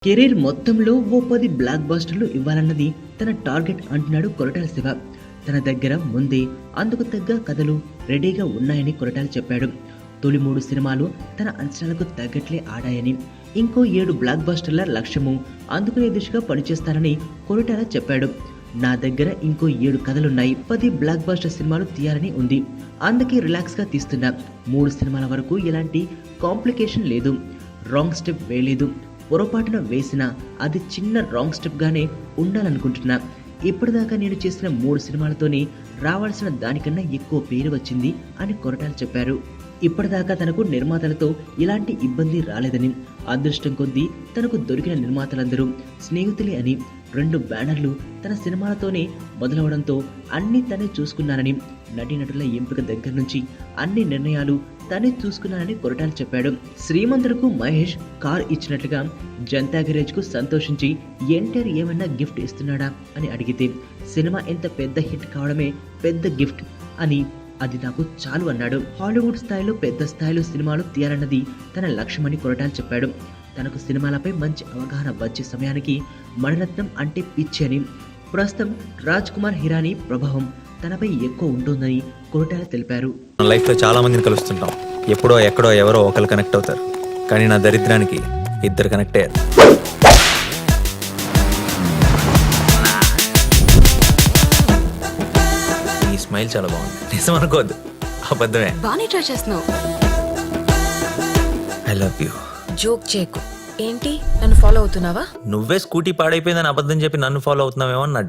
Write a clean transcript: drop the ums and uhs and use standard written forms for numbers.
Career మొత్తంలో ఓ 10 black బస్టర్లు ఇవ్వాలన్నది తన target అంటున్నాడు కొరటాల శివ. తన దగ్గర ముందే అందుకు తగ్గ కథలు రెడీగా ఉన్నాయని కొరటాల చెప్పాడు. తొలి 3 సినిమాలు తన అంచనాలకు తగ్గట్లే ఆడాయని, ఇంకో 7 బ్లాక్ బస్టర్ల లక్ష్యము అందుకునే దిశగా పనిచేస్తానని కొరటాల చెప్పాడు. నా దగ్గర ఇంకో 7 కథలున్నాయి, 10 బ్లాక్ బస్టర్ సినిమాలు తీయాలని ఉంది, అందుకే రిలాక్స్గా తీస్తున్నా. 3 సినిమాల వరకు ఎలాంటి కాంప్లికేషన్ లేదు, రాంగ్ స్టెప్ వేయలేదు, పొరపాటున వేసినా అది చిన్న రాంగ్ స్టెప్గానే ఉండాలనుకుంటున్నా. ఇప్పటిదాకా నేను చేసిన 3 సినిమాలతోనే రావాల్సిన దానికన్నా ఎక్కువ పేరు వచ్చింది అని కొరటాల చెప్పారు. ఇప్పటిదాకా తనకు నిర్మాతలతో ఇలాంటి ఇబ్బంది రాలేదని, అదృష్టం కొద్దీ తనకు దొరికిన నిర్మాతలందరూ స్నేహితులే అని, 2 బ్యానర్లు తన సినిమాలతోనే మొదలవడంతో అన్నీ తనే చూసుకున్నానని, నటీనటుల ఎంపిక దగ్గర నుంచి అన్ని నిర్ణయాలు తనే చూసుకున్నానని కొరటాల చెప్పాడు. శ్రీమంతులకు మహేష్ కార్ ఇచ్చినట్లుగా జనతా గ్యారేజ్ కు సంతోషించి ఎన్టీఆర్ ఏమన్నా గిఫ్ట్ ఇస్తున్నాడా అని అడిగితే, సినిమా ఎంత పెద్ద హిట్ కావడమే పెద్ద గిఫ్ట్ అని, అది నాకు చాలు అన్నాడు. హాలీవుడ్ స్థాయిలో పెద్ద స్థాయిలో సినిమాలు తీయాలన్నది తన లక్ష్యమని కొరటాల చెప్పాడు. తనకు సినిమాలపై మంచి అవగాహన వచ్చే సమయానికి మణిరత్నం అంటే పిచ్చి అని, ప్రస్తుతం రాజ్ కుమార్ హిరానీ ప్రభావం తనపై ఎక్కువ ఉంటుందని కొరటాల తెలిపారు. నా లైఫ్లో చాలా మందిని కలుస్తుంటాం, ఎప్పుడో ఎక్కడో ఎవరో ఒకరు కనెక్ట్ అవుతారు, కానీ నా దరిద్రానికి 2 కనెక్ట్ అయ్యారు. ఈ స్మైల్ చాలా బాగుంది, నిజం అనుకోవద్దు, అబద్ధమే. బానే ట్రై చేస్తున్నావు. I love you. జోక్ చేయకు. ఏంటి, నన్ను ఫాలో అవుతున్నావా? నువ్వే స్కూటీ పాడైపోయిందని అబద్ధం చెప్పి నన్ను ఫాలో అవుతున్నావేమో అని నా